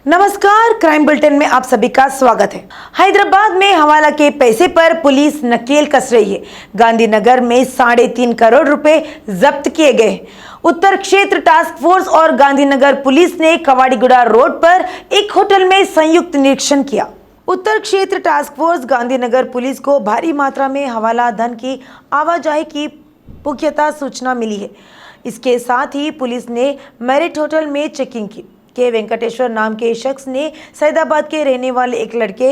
नमस्कार, crime bulletin में आप सभी का स्वागत है। हैदराबाद में हवाला के पैसे पर पुलिस नकेल कस रही है। गांधीनगर में 3.5 करोड़ रुपए जब्त किए गए। उत्तर क्षेत्र टास्क फोर्स और गांधीनगर पुलिस ने कवाड़ीगुड़ा रोड पर एक होटल में संयुक्त निरीक्षण किया। उत्तर क्षेत्र टास्क फोर्स गांधीनगर पुलिस को भारी मात्रा में हवाला धन की आवाजाही की पुख्ता सूचना मिली है। इसके साथ ही पुलिस ने मेरिट होटल में चेकिंग की। के वेंकटेश्वर नाम के शख्स ने सैदाबाद के रहने वाले एक लड़के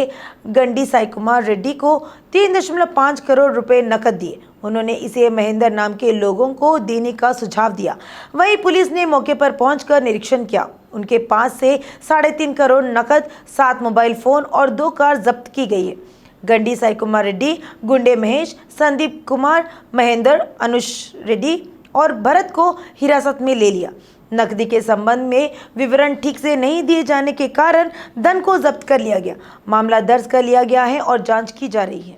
गंडी साई कुमार रेड्डी को 3.5 करोड़ रुपए नकद दिए। उन्होंने इसे महेंद्र नाम के लोगों को देने का सुझाव दिया। वहीं पुलिस ने मौके पर पहुंचकर निरीक्षण किया। उनके पास से 3.5 करोड़ नकद, 7 मोबाइल फोन और 2 कार जब्त की गई है। गंडी साई कुमार रेड्डी, गुंडे महेश, संदीप कुमार, महेंद्र, अनुष रेड्डी और भरत को हिरासत में ले लिया। नकदी के संबंध में विवरण ठीक से नहीं दिए जाने के कारण धन को जब्त कर लिया गया। मामला दर्ज कर लिया गया है और जांच की जा रही है।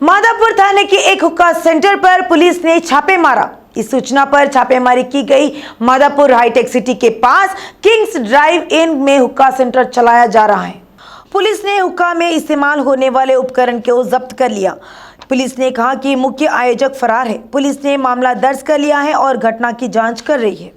मादापुर थाने के एक हुक्का सेंटर पर पुलिस ने छापे मारा। इस सूचना पर छापेमारी की गई। मादापुर हाईटेक सिटी के पास किंग्स ड्राइव इन में हुक्का सेंटर चलाया जा रहा है। पुलिस ने हुक्का में इस्तेमाल होने वाले उपकरण को जब्त कर लिया। पुलिस ने कहा कि मुख्य आयोजक फरार है। पुलिस ने मामला दर्ज कर लिया है और घटना की जांच कर रही है।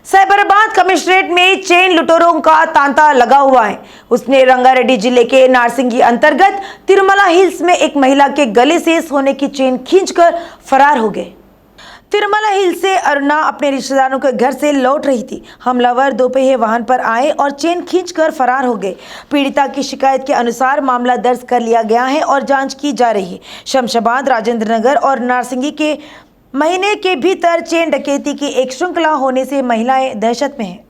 साइबराबाद कमिश्नरेट में चेन लुटेरों का तांता लगा हुआ है। उसने रंगारेड्डी जिले के नारसिंगी अंतर्गत तिरुमला हिल्स में एक महिला के गले से सोने की चेन खींचकर फरार हो गए। तिरुमला हिल्स से अरुणा अपने रिश्तेदारों के घर से लौट रही थी। हमलावर दोपहिए वाहन पर आए और चेन खींचकर फरार हो गए। पीड़िता की शिकायत के अनुसार मामला दर्ज कर लिया गया है और जांच की जा रही है। शमशाबाद, राजेंद्र नगर और नारसिंगी के महीने के भीतर चेन डकैती की एक श्रृंखला होने से महिलाएं दहशत में हैं।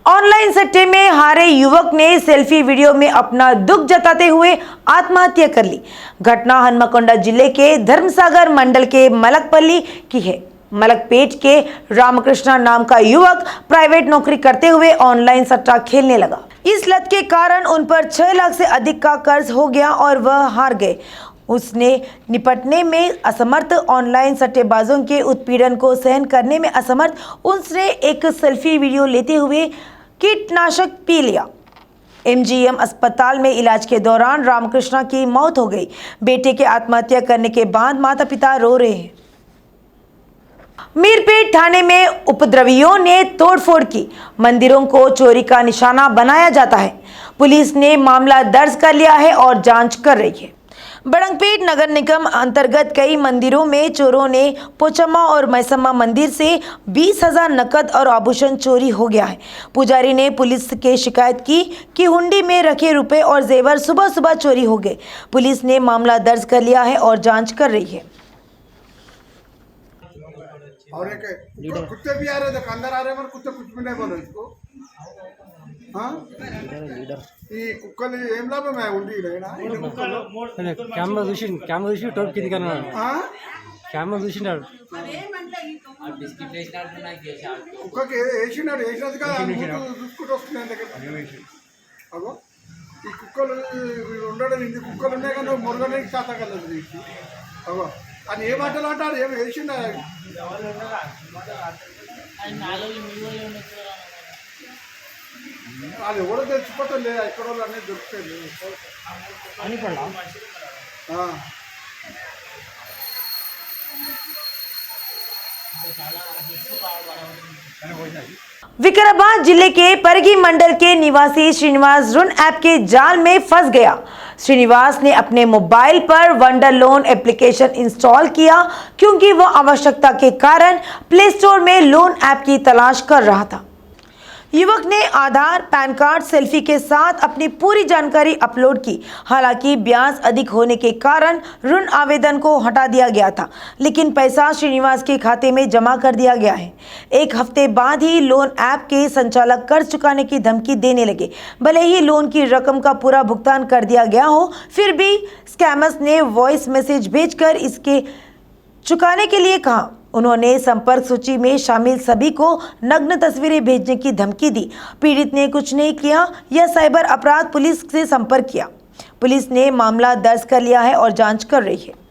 ऑनलाइन सट्टे में हारे युवक ने सेल्फी वीडियो में अपना दुख जताते हुए आत्महत्या कर ली। घटना हनुमकोंडा जिले के धर्मसागर मंडल के मलकपल्ली की है। मलकपेट के रामकृष्णा नाम का युवक प्राइवेट नौकरी करते हुए ऑनलाइन सट्टा खेलने लगा। इस लत के कारण उन पर 6 लाख से अधिक का कर्ज हो गया और वह हार गए। उसने निपटने में असमर्थ, ऑनलाइन सट्टेबाजों के उत्पीड़न को सहन करने में असमर्थ, उसने एक सेल्फी वीडियो लेते हुए कीटनाशक पी लिया। एमजीएम अस्पताल में इलाज के दौरान रामकृष्णा की मौत हो गई। बेटे के आत्महत्या करने के बाद माता पिता रो रहे हैं। मीरपेट थाने में उपद्रवियों ने तोड़फोड़ की। मंदिरों को चोरी का निशाना बनाया जाता है। पुलिस ने मामला दर्ज कर लिया है और जांच कर रही है। बड़ंगपेट नगर निगम अंतर्गत कई मंदिरों में चोरों ने पोचम्मा और मैसम्मा मंदिर से 20,000 नकद और आभूषण चोरी हो गया है। पुजारी ने पुलिस के शिकायत की कि हुंडी में रखे रुपए और जेवर सुबह सुबह चोरी हो गए। पुलिस ने मामला दर्ज कर लिया है और जांच कर रही है। और एक कुत्ते भी आ रहे थे, अंदर आ रहे पर कुत्ते कुछ भी नहीं बोलो इसको। हाँ ఈ కుక్కలు ఏం లాభం ఉండి కెమెరా చూసి టోప్ కింది కన్నా కెమెరా చూసినాడు కుక్కకి వేసినాడు, వేసినది కదా చూసుకుంటూ వస్తున్నాయి దగ్గర. అగో ఈ కుక్కలు ఉండడం, ఇన్ని కుక్కలు ఉన్నాయి కానీ మురగడానికి శాత కలదు తీసి. అగో అని ఏ మాటలు అంటారు, ఏమి వేసిండారు అది ఎవరో తెచ్చిపోతాం లేదా, ఎక్కడ వాళ్ళు అనేది దొరుకుతాయి అని పడా. विकाराबाद जिले के परगी मंडल के निवासी श्रीनिवास ऋण ऐप के जाल में फंस गया। श्रीनिवास ने अपने मोबाइल पर वंडर लोन एप्लीकेशन इंस्टॉल किया क्योंकि वह आवश्यकता के कारण प्ले स्टोर में लोन ऐप की तलाश कर रहा था। युवक ने आधार, पैन कार्ड, सेल्फी के साथ अपनी पूरी जानकारी अपलोड की। हालांकि ब्याज अधिक होने के कारण ऋण आवेदन को हटा दिया गया था, लेकिन पैसा श्रीनिवास के खाते में जमा कर दिया गया है। एक हफ्ते बाद ही लोन ऐप के संचालक कर्ज चुकाने की धमकी देने लगे। भले ही लोन की रकम का पूरा भुगतान कर दिया गया हो, फिर भी स्कैमर्स ने वॉइस मैसेज भेजकर इसके चुकाने के लिए कहा। उन्होंने संपर्क सूची में शामिल सभी को नग्न तस्वीरें भेजने की धमकी दी। पीड़ित ने कुछ नहीं किया या साइबर अपराध पुलिस से संपर्क किया। पुलिस ने मामला दर्ज कर लिया है और जांच कर रही है।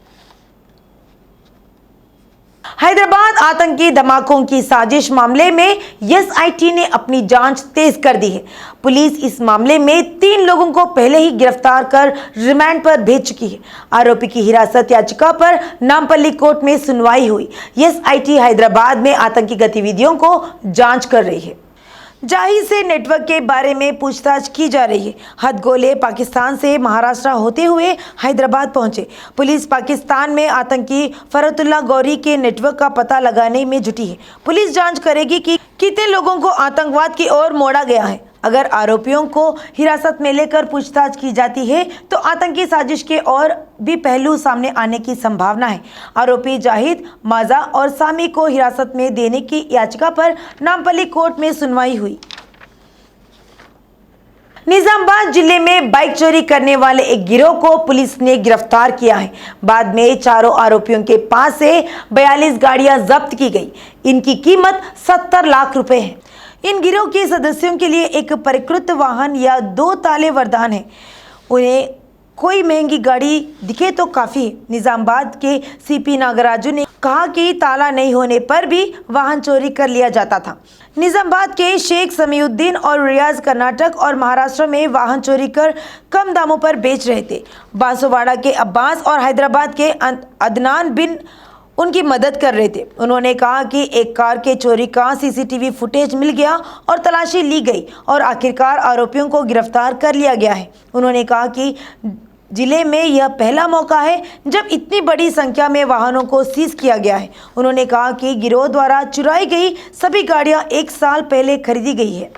हैदराबाद आतंकी धमाकों की साजिश मामले में एसआईटी ने अपनी जांच तेज कर दी है। पुलिस इस मामले में 3 लोगों को पहले ही गिरफ्तार कर रिमांड पर भेज चुकी है। आरोपी की हिरासत याचिका पर नामपल्ली कोर्ट में सुनवाई हुई। एसआईटी हैदराबाद में आतंकी गतिविधियों को जांच कर रही है। जाहिर से नेटवर्क के बारे में पूछताछ की जा रही है। हथगोले पाकिस्तान से महाराष्ट्र होते हुए हैदराबाद पहुंचे। पुलिस पाकिस्तान में आतंकी फरहतुल्लाह गौरी के नेटवर्क का पता लगाने में जुटी है। पुलिस जांच करेगी कि कितने लोगों को आतंकवाद की ओर मोड़ा गया है। अगर आरोपियों को हिरासत में लेकर पूछताछ की जाती है तो आतंकी साजिश के और भी पहलू सामने आने की संभावना है। आरोपी जाहिद, माजा और सामी को हिरासत में देने की याचिका पर नामपल्ली कोर्ट में सुनवाई हुई। निजामाबाद जिले में बाइक चोरी करने वाले एक गिरोह को पुलिस ने गिरफ्तार किया है। बाद में चारों आरोपियों के पास से 42 गाड़ियां जब्त की गई। इनकी कीमत 70 लाख रुपए है। इन गिरोह के सदस्यों के लिए एक परिष्कृत वाहन या 2 ताले वरदान है। उन्हें कोई महंगी गाड़ी दिखे तो काफ़ी है। निजामाबाद के सीपी नागराजू ने कहा कि ताला नहीं होने पर भी वाहन चोरी कर लिया जाता था। निजामाबाद के शेख समीउद्दीन और रियाज कर्नाटक और महाराष्ट्र में वाहन चोरी कर कम दामों पर बेच रहे थे। बांसवाड़ा के अब्बास और हैदराबाद के अदनान बिन उनकी मदद कर रहे थे। उन्होंने कहा कि एक कार के चोरी का सीसीटीवी फुटेज मिल गया और तलाशी ली गई और आखिरकार आरोपियों को गिरफ्तार कर लिया गया है। उन्होंने कहा कि जिले में यह पहला मौका है जब इतनी बड़ी संख्या में वाहनों को सीज किया गया है। उन्होंने कहा कि गिरोह द्वारा चुराई गई सभी गाड़ियां 1 साल पहले खरीदी गई है।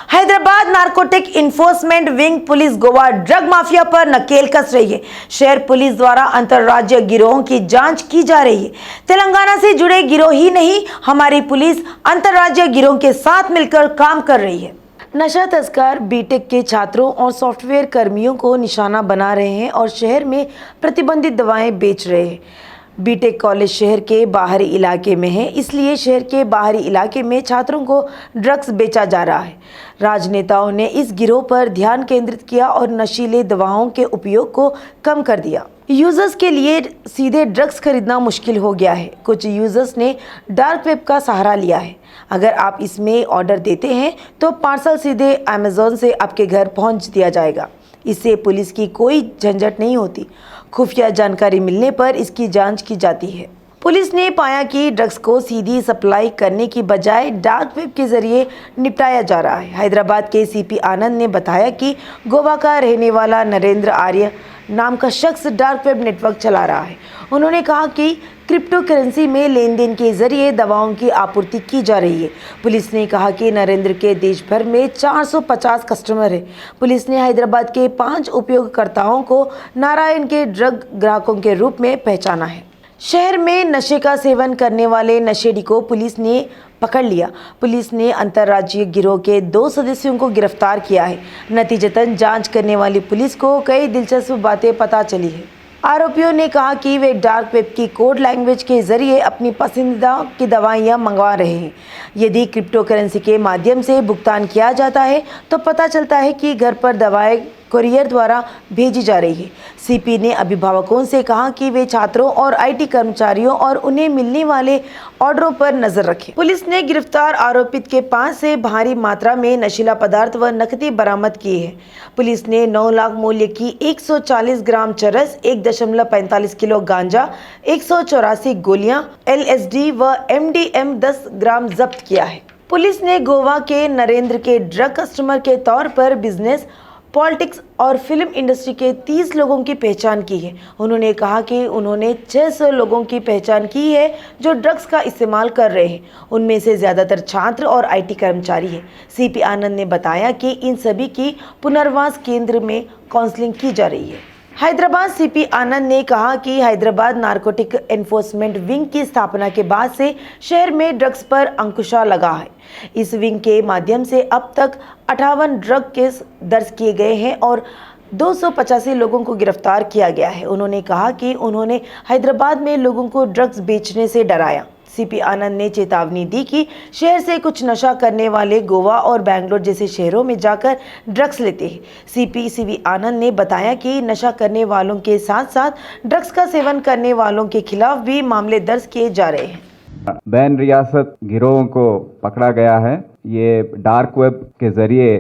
Hyderabad narcotic enforcement wing police Goa drug mafia पर नकेल कस रही है। शहर पुलिस द्वारा अंतर्राज्यीय गिरोहों की जांच की जा रही है। तेलंगाना से जुड़े गिरोह ही नहीं, हमारी पुलिस अंतर्राज्यीय गिरोह के साथ मिलकर काम कर रही है। नशा तस्कर बीटेक के छात्रों और सॉफ्टवेयर कर्मियों को निशाना बना रहे हैं और शहर में प्रतिबंधित दवाएं बेच रहे हैं। बीटेक कॉलेज शहर के बाहरी इलाके में है, इसलिए शहर के बाहरी इलाके में छात्रों को ड्रग्स बेचा जा रहा है। राजनेताओं ने इस गिरोह पर ध्यान केंद्रित किया और नशीले दवाओं के उपयोग को कम कर दिया। यूजर्स के लिए सीधे ड्रग्स खरीदना मुश्किल हो गया है। कुछ यूजर्स ने डार्क वेब का सहारा लिया है। अगर आप इसमें ऑर्डर देते हैं तो पार्सल सीधे अमेज़न से आपके घर पहुंच दिया जाएगा। इससे पुलिस की कोई झंझट नहीं होती। खुफिया जानकारी मिलने पर इसकी जांच की जाती है। पुलिस ने पाया कि ड्रग्स को सीधी सप्लाई करने की बजाय डार्क वेब के जरिए निपटाया जा रहा है। हैदराबाद के सीपी आनंद ने बताया कि गोवा का रहने वाला नरेंद्र आर्य नाम का शख्स डार्क वेब नेटवर्क चला रहा है। उन्होंने कहा कि क्रिप्टो करेंसी में लेन देन के जरिए दवाओं की आपूर्ति की जा रही है। पुलिस ने कहा कि नरेंद्र के देश भर में 450 कस्टमर हैं। पुलिस ने हैदराबाद के 5 उपयोगकर्ताओं को नारायण के ड्रग ग्राहकों के रूप में पहचाना है। शहर में नशे का सेवन करने वाले नशेड़ी को पुलिस ने पकड़ लिया। पुलिस ने अंतर्राज्यीय गिरोह के 2 सदस्यों को गिरफ्तार किया है। नतीजतन जांच करने वाली पुलिस को कई दिलचस्प बातें पता चली है। आरोपियों ने कहा कि वे डार्क वेब की कोड लैंग्वेज के जरिए अपनी पसंदीदा की दवाइयां मंगवा रहे हैं। यदि क्रिप्टो करेंसी के माध्यम से भुगतान किया जाता है तो पता चलता है कि घर पर दवाएं कुरियर द्वारा भेजी जा रही है। सीपी ने अभिभावकों से कहा कि वे छात्रों और आईटी कर्मचारियों और उन्हें मिलने वाले ऑर्डरों पर नजर रखें। पुलिस ने गिरफ्तार आरोपित के पास से भारी मात्रा में नशीला पदार्थ व नकदी बरामद किए हैं। पुलिस ने 9 लाख मूल्य की 140 ग्राम चरस, 1.45 किलो गांजा, 184 गोलियां LSD व MDM 10 ग्राम जब्त किया है। पुलिस ने गोवा के नरेंद्र के ड्रग कस्टमर के तौर पर बिजनेस, पॉलिटिक्स और फिल्म इंडस्ट्री के 30 लोगों की पहचान की है। उन्होंने कहा कि उन्होंने 600 लोगों की पहचान की है जो ड्रग्स का इस्तेमाल कर रहे हैं। उनमें से ज़्यादातर छात्र और आईटी कर्मचारी हैं। सीपी आनंद ने बताया कि इन सभी की पुनर्वास केंद्र में काउंसलिंग की जा रही है। हैदराबाद सीपी आनंद ने कहा कि हैदराबाद नारकोटिक एनफोर्समेंट विंग की स्थापना के बाद से शहर में ड्रग्स पर अंकुशा लगा है। इस विंग के माध्यम से अब तक 58 ड्रग केस दर्ज किए गए हैं और 285 लोगों को गिरफ्तार किया गया है। उन्होंने कहा कि उन्होंने हैदराबाद में लोगों को ड्रग्स बेचने से डराया। सीपी आनंद ने चेतावनी दी कि शहर से कुछ नशा करने वाले गोवा और बेंगलोर जैसे शहरों में जाकर ड्रग्स लेते हैं। सीपी आनंद ने बताया कि नशा करने वालों के साथ साथ ड्रग्स का सेवन करने वालों के खिलाफ भी मामले दर्ज किए जा रहे हैं। बैन रियासत गिरोह को पकड़ा गया है। ये डार्क वेब के जरिए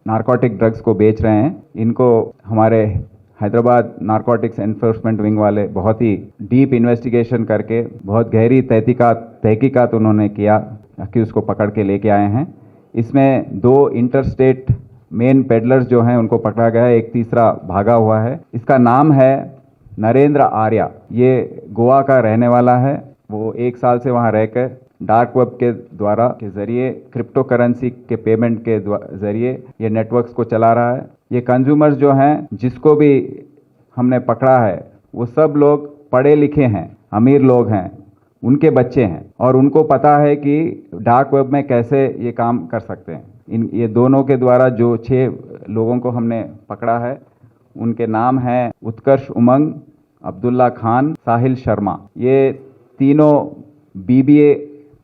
नारकोटिक ड्रग्स को बेच रहे हैं। इनको हमारे हैदराबाद नारकोटिक्स एनफोर्समेंट विंग वाले बहुत ही डीप इन्वेस्टिगेशन करके बहुत गहरी तहकीकात उन्होंने किया कि उसको पकड़ के लेके आए हैं। इसमें 2 इंटरस्टेट मेन पेडलर्स जो हैं उनको पकड़ा गया है, एक तीसरा भागा हुआ है। इसका नाम है नरेंद्र आर्या। ये गोवा का रहने वाला है। वो 1 साल से वहाँ रहकर डार्क वेब के जरिए क्रिप्टो करेंसी के पेमेंट के जरिए ये नेटवर्क्स को चला रहा है। ये कंज्यूमर्स जो हैं जिसको भी हमने पकड़ा है वो सब लोग पढ़े लिखे हैं, अमीर लोग हैं, उनके बच्चे हैं और उनको पता है कि डार्क वेब में कैसे ये काम कर सकते हैं। ये दोनों के द्वारा जो 6 लोगों को हमने पकड़ा है उनके नाम हैं उत्कर्ष उमंग, अब्दुल्ला खान, साहिल शर्मा। ये तीनों BBA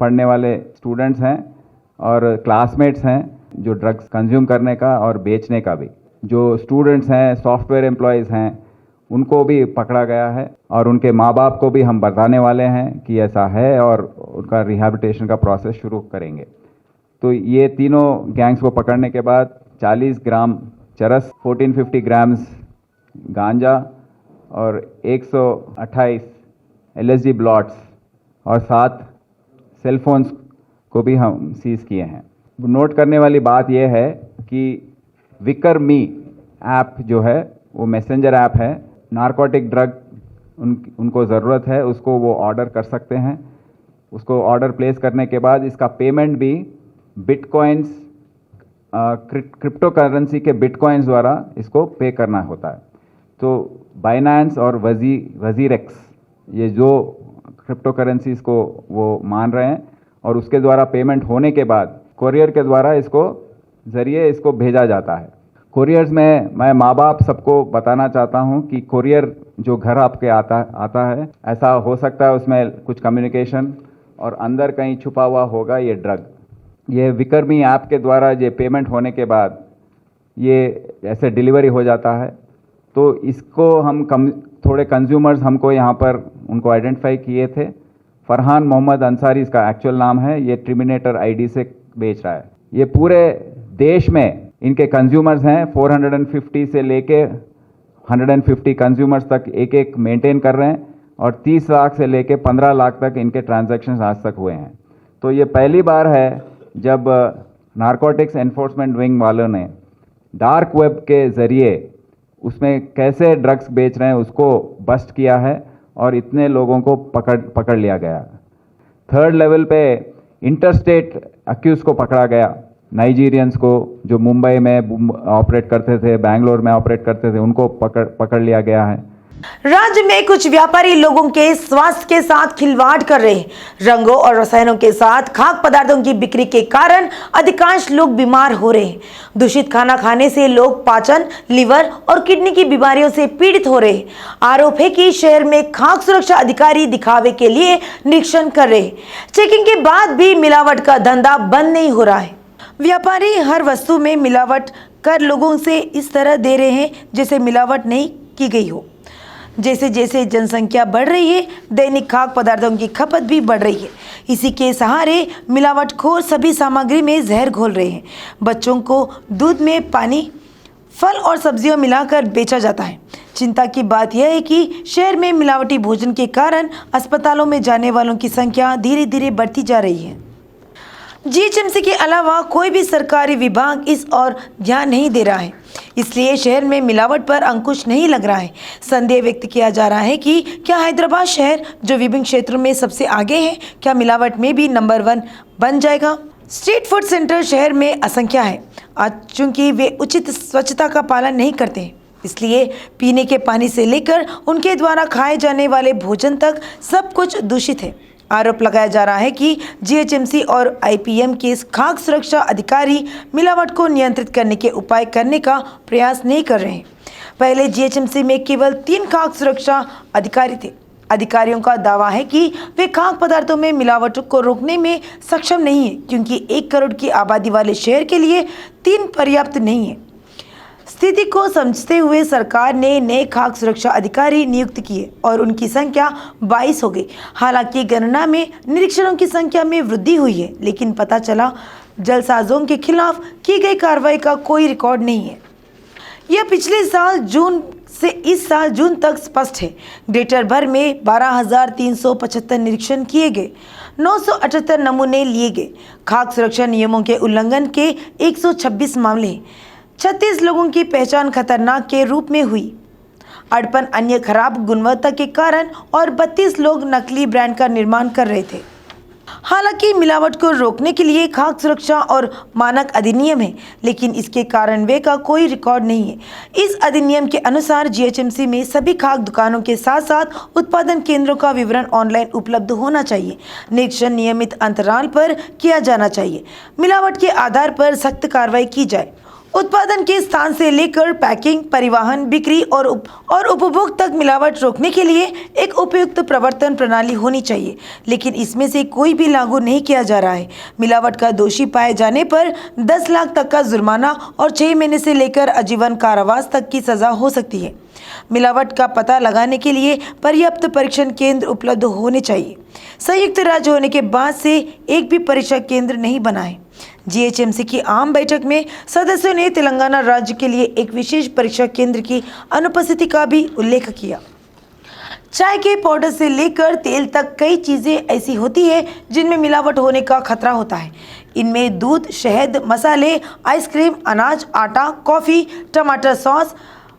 पढ़ने वाले स्टूडेंट्स हैं और क्लासमेट्स हैं जो ड्रग्स कंज्यूम करने का और बेचने का भी। जो स्टूडेंट्स हैं, सॉफ्टवेयर एम्प्लॉयज़ हैं, उनको भी पकड़ा गया है और उनके माँ बाप को भी हम बताने वाले हैं कि ऐसा है और उनका रिहैबिलिटेशन का प्रोसेस शुरू करेंगे। तो ये तीनों गैंग्स को पकड़ने के बाद 40 ग्राम चरस, 1450 ग्राम्स गांजा और 128 LSD ब्लॉट्स और 7 सेलफोन्स को भी हम सीज किए हैं। नोट करने वाली बात यह है कि विकर मी ऐप जो है वो मैसेंजर ऐप है। नारकोटिक ड्रग उनको ज़रूरत है, उसको वो ऑर्डर कर सकते हैं। उसको ऑर्डर प्लेस करने के बाद इसका पेमेंट भी बिटकॉइंस, क्रिप्टो करेंसी के बिटकॉइंस द्वारा इसको पे करना होता है। तो बाइनेंस और वजीरेक्स ये जो क्रिप्टो करेंसीज को वो मान रहे हैं और उसके द्वारा पेमेंट होने के बाद कोरियर के द्वारा इसको भेजा जाता है। कोरियर्स में मैं माँ बाप सबको बताना चाहता हूँ कि कोरियर जो घर आपके आता है, ऐसा हो सकता है उसमें कुछ कम्युनिकेशन और अंदर कहीं छुपा हुआ होगा ये ड्रग। ये विकर्मी ऐप के द्वारा ये पेमेंट होने के बाद ये ऐसे डिलीवरी हो जाता है। तो इसको हम थोड़े कंज्यूमर्स हमको यहाँ पर उनको आइडेंटिफाई किए थे। फरहान मोहम्मद अंसारी इसका एक्चुअल नाम है। ये टर्मिनेटर ID से बेच रहा है। ये पूरे देश में इनके कंज्यूमर्स हैं 450 से लेके 150 कंज्यूमर्स तक एक मेंटेन कर रहे हैं और 30 लाख से लेके 15 लाख तक इनके ट्रांजैक्शंस आज तक हुए हैं। तो ये पहली बार है जब नारकोटिक्स एनफोर्समेंट विंग वालों ने डार्क वेब के ज़रिए उसमें कैसे ड्रग्स बेच रहे हैं उसको बस्ट किया है और इतने लोगों को पकड़ लिया गया। 3rd लेवल पे इंटरस्टेट अक्यूज को पकड़ा गया। नाइजीरियंस को जो मुंबई में ऑपरेट करते थे, बेंगलोर में ऑपरेट करते थे, उनको पकड़ लिया गया है। राज्य में कुछ व्यापारी लोगों के स्वास्थ्य के साथ खिलवाड़ कर रहे हैं। रंगों और रसायनों के साथ खाद्य पदार्थों की बिक्री के कारण अधिकांश लोग बीमार हो रहे हैं। दूषित खाना खाने से लोग पाचन, लिवर और किडनी की बीमारियों से पीड़ित हो रहे हैं। आरोप है कि शहर में खाद्य सुरक्षा अधिकारी दिखावे के लिए निरीक्षण कर रहे हैं। चेकिंग के बाद भी मिलावट का धंधा बंद नहीं हो रहा है। व्यापारी हर वस्तु में मिलावट कर लोगों से इस तरह दे रहे हैं जैसे मिलावट नहीं की गई हो। जैसे जैसे जनसंख्या बढ़ रही है, दैनिक खाद्य पदार्थों की खपत भी बढ़ रही है। इसी के सहारे मिलावटखोर सभी सामग्री में जहर घोल रहे हैं। बच्चों को दूध में पानी, फल और सब्जियां मिलाकर बेचा जाता है। चिंता की बात यह है कि शहर में मिलावटी भोजन के कारण अस्पतालों में जाने वालों की संख्या धीरे धीरे बढ़ती जा रही है। GHMC के अलावा कोई भी सरकारी विभाग इस ओर ध्यान नहीं दे रहा है, इसलिए शहर में मिलावट पर अंकुश नहीं लग रहा है। संदेह व्यक्त किया जा रहा है कि क्या हैदराबाद शहर जो विभिन्न क्षेत्रों में सबसे आगे है, क्या मिलावट में भी नंबर 1 बन जाएगा। स्ट्रीट फूड सेंटर शहर में असंख्य है। आज चूंकि वे उचित स्वच्छता का पालन नहीं करते हैं, इसलिए पीने के पानी से लेकर उनके द्वारा खाए जाने वाले भोजन तक सब कुछ दूषित है। आरोप लगाया जा रहा है कि GHMC और IPM के खाद्य सुरक्षा अधिकारी मिलावट को नियंत्रित करने के उपाय करने का प्रयास नहीं कर रहे हैं। पहले जीएचएमसी में केवल 3 खाद्य सुरक्षा अधिकारी थे। अधिकारियों का दावा है कि वे खाद्य पदार्थों में मिलावट को रोकने में सक्षम नहीं है, क्योंकि 1 करोड़ की आबादी वाले शहर के लिए 3 पर्याप्त नहीं है। स्थिति को समझते हुए सरकार ने नए खाद्य सुरक्षा अधिकारी नियुक्त किए और उनकी संख्या 22 हो गई। हालांकि गणना में निरीक्षणों की संख्या में वृद्धि हुई है, लेकिन पता चला जलसाजों के खिलाफ की गई कार्रवाई का कोई रिकॉर्ड नहीं है। यह पिछले साल जून से इस साल जून तक स्पष्ट है। ग्रेटर भर में 12,375 निरीक्षण किए गए, 978 नमूने लिए गए। खाद्य सुरक्षा नियमों के उल्लंघन के 126 मामले हैं। 36 लोगों की पहचान खतरनाक के रूप में हुई। अड़पन, अन्य खराब गुणवत्ता के कारण और 32 लोग नकली ब्रांड का निर्माण कर रहे थे। हालांकि मिलावट को रोकने के लिए खाद्य सुरक्षा और मानक अधिनियम है, लेकिन इसके कार्यान्वयन का कोई रिकॉर्ड नहीं है। इस अधिनियम के अनुसार जीएचएमसी में सभी खाद्य दुकानों के साथ साथ उत्पादन केंद्रों का विवरण ऑनलाइन उपलब्ध होना चाहिए। निरीक्षण नियमित अंतराल पर किया जाना चाहिए। मिलावट के आधार पर सख्त कार्रवाई की जाए। उत्पादन के स्थान से लेकर पैकिंग, परिवहन, बिक्री और उपभोग तक मिलावट रोकने के लिए एक उपयुक्त प्रवर्तन प्रणाली होनी चाहिए, लेकिन इसमें से कोई भी लागू नहीं किया जा रहा है। मिलावट का दोषी पाए जाने पर 10 लाख तक का जुर्माना और 6 महीने से लेकर आजीवन कारावास तक की सजा हो सकती है। मिलावट का पता लगाने के लिए पर्याप्त परीक्षण केंद्र उपलब्ध होने चाहिए। संयुक्त राज्य होने के बाद से एक भी परीक्षा केंद्र नहीं बना है। जीएचएमसी की आम बैठक में सदस्यों ने तेलंगाना राज्य के लिए एक विशेष परीक्षा केंद्र की अनुपस्थिति का भी उल्लेख किया। चाय के पाउडर से लेकर तेल तक कई चीज़ें ऐसी होती है जिनमें मिलावट होने का खतरा होता है। इनमें दूध, शहद, मसाले, आइसक्रीम, अनाज, आटा, कॉफ़ी, टमाटर सॉस,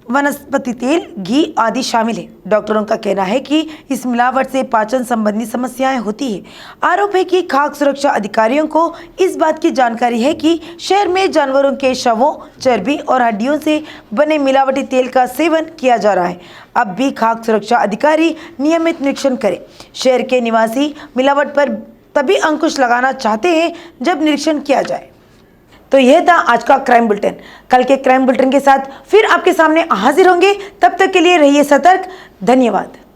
वनस्पति तेल, घी आदि शामिल है। डॉक्टरों का कहना है कि इस मिलावट से पाचन संबंधी समस्याएं होती है। आरोप है कि खाद्य सुरक्षा अधिकारियों को इस बात की जानकारी है कि शहर में जानवरों के शवों, चर्बी और हड्डियों से बने मिलावटी तेल का सेवन किया जा रहा है। अब भी खाद्य सुरक्षा अधिकारी नियमित निरीक्षण करें। शहर के निवासी मिलावट पर तभी अंकुश लगाना चाहते हैं जब निरीक्षण किया जाए। तो यह था आज का क्राइम बुलेटिन। कल के क्राइम बुलेटिन के साथ फिर आपके सामने हाजिर होंगे। तब तक के लिए रहिए सतर्क। धन्यवाद।